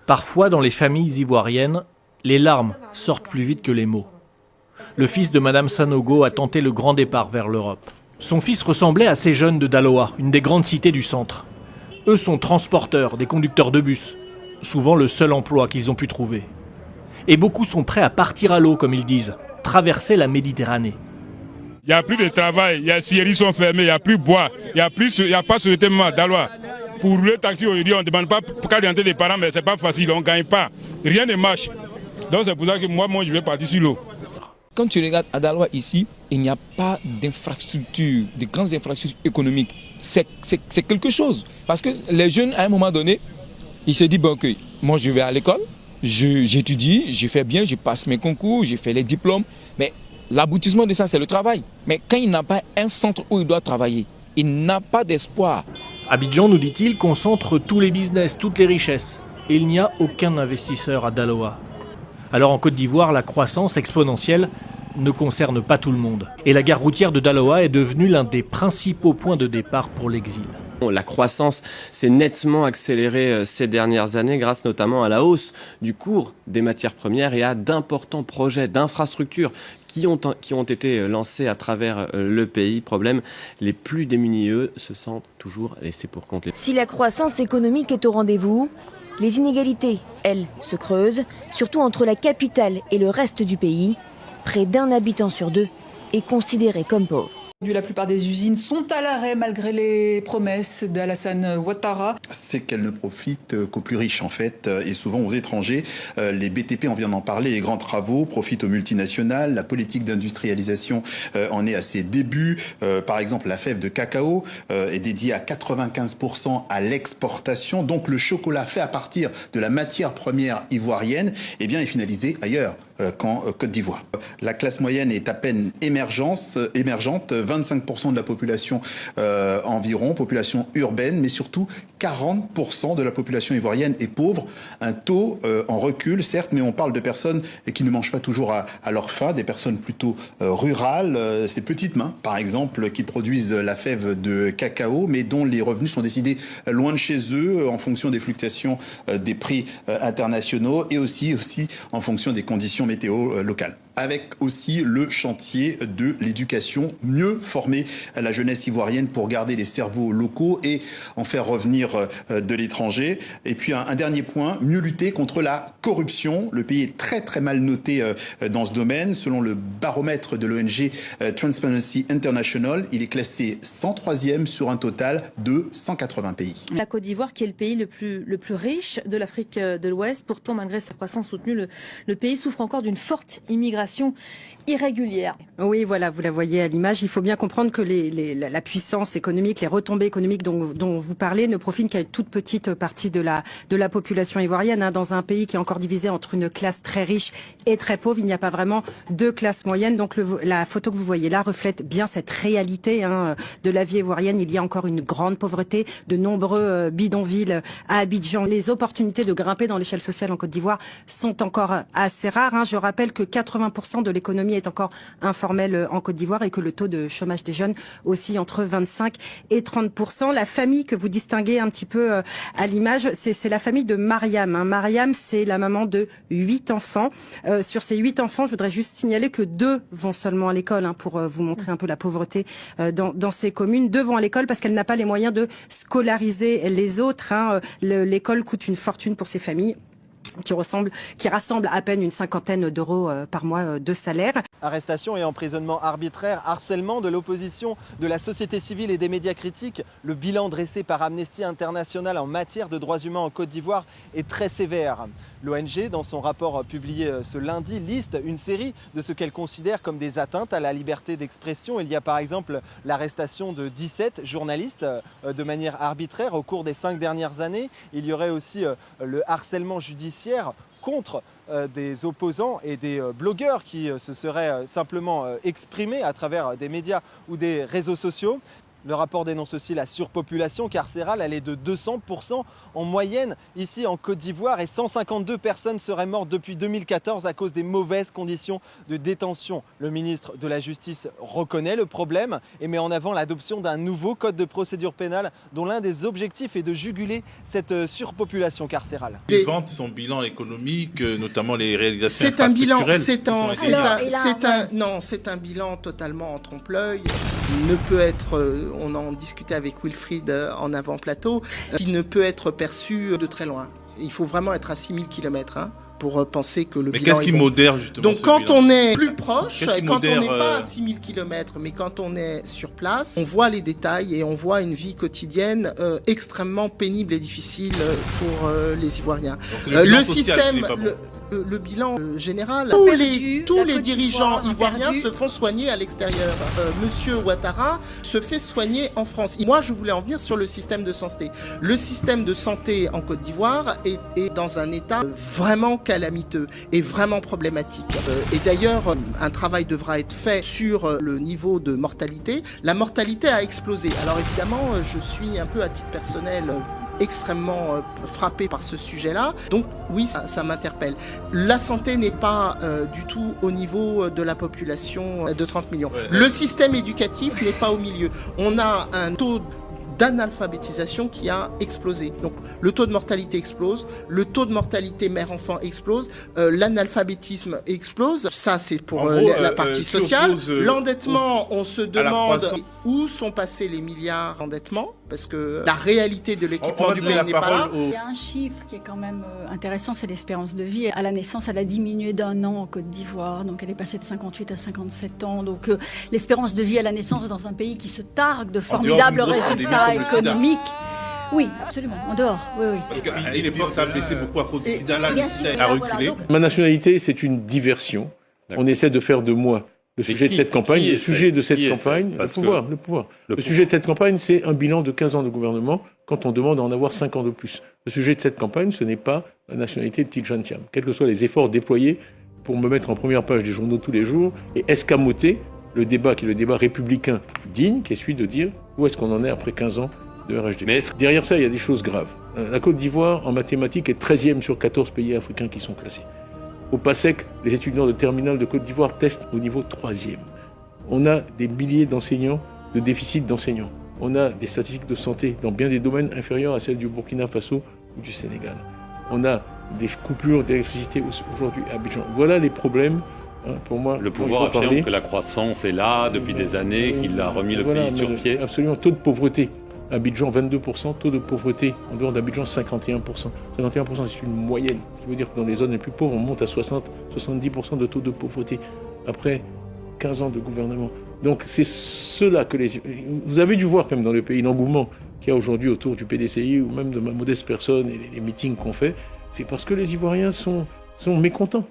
Parfois, dans les familles ivoiriennes, les larmes sortent plus vite que les mots. Le fils de Madame Sanogo a tenté le grand départ vers l'Europe. Son fils ressemblait à ces jeunes de Daloa, une des grandes cités du centre. Eux sont transporteurs, des conducteurs de bus, souvent le seul emploi qu'ils ont pu trouver. Et beaucoup sont prêts à partir à l'eau, comme ils disent, traverser la Méditerranée. Il n'y a plus de travail, les scieries sont fermées, il n'y a plus de bois, il n'y a pas ce thème à Daloa. Pour le taxi aujourd'hui, on ne demande pas carte d'identité des parents, mais ce n'est pas facile, on ne gagne pas. Rien ne marche. Donc c'est pour ça que moi je vais partir sur l'eau. Quand tu regardes à Daloa ici, il n'y a pas d'infrastructures, de grandes infrastructures économiques. C'est quelque chose. Parce que les jeunes, à un moment donné, ils se disent, bon, ok, moi je vais à l'école, j'étudie, je fais bien, je passe mes concours, je fais les diplômes. Mais l'aboutissement de ça, c'est le travail. Mais quand il n'a pas un centre où il doit travailler, il n'a pas d'espoir. Abidjan, nous dit-il, concentre tous les business, toutes les richesses. Et il n'y a aucun investisseur à Daloa. Alors en Côte d'Ivoire, la croissance exponentielle ne concerne pas tout le monde. Et la gare routière de Daloa est devenue l'un des principaux points de départ pour l'exil. La croissance s'est nettement accélérée ces dernières années grâce notamment à la hausse du cours des matières premières et à d'importants projets d'infrastructures qui ont été lancés à travers le pays. Problème, les plus démunis, eux, se sentent toujours laissés pour compte. Si la croissance économique est au rendez-vous, les inégalités, elles, se creusent, surtout entre la capitale et le reste du pays. Près d'un habitant sur deux est considéré comme pauvre. La plupart des usines sont à l'arrêt malgré les promesses d'Alassane Ouattara. C'est qu'elles ne profitent qu'aux plus riches en fait, et souvent aux étrangers. Les BTP, on vient d'en parler, les grands travaux profitent aux multinationales. La politique d'industrialisation en est à ses débuts. Par exemple, la fève de cacao est dédiée à 95% à l'exportation. Donc le chocolat fait à partir de la matière première ivoirienne est finalisé ailleurs qu'en Côte d'Ivoire. La classe moyenne est à peine émergente. 25% de la population environ, population urbaine, mais surtout 40% de la population ivoirienne est pauvre. Un taux en recul, certes, mais on parle de personnes qui ne mangent pas toujours à leur faim, des personnes plutôt rurales, ces petites mains, par exemple, qui produisent la fève de cacao, mais dont les revenus sont décidés loin de chez eux, en fonction des fluctuations des prix internationaux et aussi en fonction des conditions météo locales. Avec aussi le chantier de l'éducation, mieux former la jeunesse ivoirienne pour garder les cerveaux locaux et en faire revenir de l'étranger. Et puis un dernier point, mieux lutter contre la corruption. Le pays est très très mal noté dans ce domaine. Selon le baromètre de l'ONG Transparency International, il est classé 103e sur un total de 180 pays. La Côte d'Ivoire qui est le pays le plus riche de l'Afrique de l'Ouest, pourtant malgré sa croissance soutenue, le pays souffre encore d'une forte immigration irrégulière. Oui, voilà, vous la voyez à l'image. Il faut bien comprendre que la puissance économique, les retombées économiques dont vous parlez ne profitent qu'à une toute petite partie de la population ivoirienne. Dans un pays qui est encore divisé entre une classe très riche et très pauvre, il n'y a pas vraiment de classe moyenne. Donc la photo que vous voyez là reflète bien cette réalité de la vie ivoirienne. Il y a encore une grande pauvreté, de nombreux bidonvilles à Abidjan. Les opportunités de grimper dans l'échelle sociale en Côte d'Ivoire sont encore assez rares. Je rappelle que 80% de l'économie est encore informelle en Côte d'Ivoire et que le taux de chômage des jeunes oscille entre 25 et 30%. La famille que vous distinguez un petit peu à l'image, c'est la famille de Mariam. Mariam, c'est la maman de 8 enfants. Sur ces 8 enfants, je voudrais juste signaler que 2 vont seulement à l'école, pour vous montrer un peu la pauvreté dans ces communes. 2 vont à l'école parce qu'elle n'a pas les moyens de scolariser les autres. L'école coûte une fortune pour ces familles qui rassemble à peine une cinquantaine d'euros par mois de salaire. Arrestation et emprisonnement arbitraire, harcèlement de l'opposition, de la société civile et des médias critiques. Le bilan dressé par Amnesty International en matière de droits humains en Côte d'Ivoire est très sévère. L'ONG, dans son rapport publié ce lundi, liste une série de ce qu'elle considère comme des atteintes à la liberté d'expression. Il y a par exemple l'arrestation de 17 journalistes de manière arbitraire au cours des 5 dernières années. Il y aurait aussi le harcèlement judiciaire contre des opposants et des blogueurs qui se seraient simplement exprimés à travers des médias ou des réseaux sociaux. Le rapport dénonce aussi la surpopulation carcérale, elle est de 200% en moyenne ici en Côte d'Ivoire et 152 personnes seraient mortes depuis 2014 à cause des mauvaises conditions de détention. Le ministre de la Justice reconnaît le problème et met en avant l'adoption d'un nouveau code de procédure pénale dont l'un des objectifs est de juguler cette surpopulation carcérale. Il vante son bilan économique, notamment les réalisations c'est un bilan, infrastructurelles. c'est un bilan totalement en trompe-l'œil. Ne peut être, on en discutait avec Wilfried en avant-plateau, qui ne peut être perçu de très loin. Il faut vraiment être à 6000 km pour penser que le bilan est bon. Mais qu'est-ce qui modère justement Donc quand bilan on est plus proche, quand on n'est pas à 6000 km, mais quand on est sur place, on voit les détails et on voit une vie quotidienne extrêmement pénible et difficile pour les Ivoiriens. Le système... Le bilan général, tous les dirigeants ivoiriens se font soigner à l'extérieur. Monsieur Ouattara se fait soigner en France. Moi, je voulais en venir sur le système de santé. Le système de santé en Côte d'Ivoire est dans un état vraiment calamiteux et vraiment problématique. Et d'ailleurs, un travail devra être fait sur le niveau de mortalité. La mortalité a explosé. Alors évidemment, je suis un peu à titre personnel extrêmement frappé par ce sujet-là. Donc oui, ça m'interpelle. La santé n'est pas du tout au niveau de la population de 30 millions. Le système éducatif n'est pas au milieu. On a un taux d'analphabétisation qui a explosé. Donc le taux de mortalité explose, le taux de mortalité mère-enfant explose, l'analphabétisme explose. Ça, c'est pour la partie sociale. L'endettement, on se demande où sont passés les milliards d'endettement, parce que la réalité de l'équipement du pays n'est pas là. Il y a un chiffre qui est quand même intéressant, c'est l'espérance de vie. À la naissance, elle a diminué d'1 an en Côte d'Ivoire, donc elle est passée de 58 à 57 ans. Donc l'espérance de vie à la naissance dans un pays qui se targue de formidables résultats économiques. Oui, absolument, en dehors, oui. Parce qu'à l'époque, ça a baissé beaucoup à cause du sida, là, le sida a reculé. Ma nationalité, c'est une diversion. On essaie de faire de moi le sujet de cette campagne. Le sujet de cette campagne, le pouvoir. Le sujet de cette campagne, c'est un bilan de 15 ans de gouvernement quand on demande à en avoir 5 ans de plus. Le sujet de cette campagne, ce n'est pas la nationalité de Tidjane Thiam. Quels que soient les efforts déployés pour me mettre en première page des journaux tous les jours et escamoter le débat qui est le débat républicain digne, qui est celui de dire où est-ce qu'on en est après 15 ans de RHD. Mais derrière ça, il y a des choses graves. La Côte d'Ivoire, en mathématiques, est 13e sur 14 pays africains qui sont classés. Au PASSEC, les étudiants de terminale de Côte d'Ivoire testent au niveau 3e. On a des milliers d'enseignants, de déficit d'enseignants. On a des statistiques de santé dans bien des domaines inférieurs à celles du Burkina Faso ou du Sénégal. On a des coupures d'électricité aujourd'hui à Abidjan. Voilà les problèmes. Pour moi, le pouvoir affirme que la croissance est là depuis des années, qu'il a remis le pays sur pied. Absolument. Taux de pauvreté. Abidjan, 22%. Taux de pauvreté en dehors d'Abidjan, 51%. 51%, c'est une moyenne. Ce qui veut dire que dans les zones les plus pauvres, on monte à 60-70% de taux de pauvreté après 15 ans de gouvernement. Donc c'est cela que vous avez dû voir quand même dans le pays l'engouement qu'il y a aujourd'hui autour du PDCI ou même de ma modeste personne et les meetings qu'on fait. C'est parce que les Ivoiriens sont mécontents.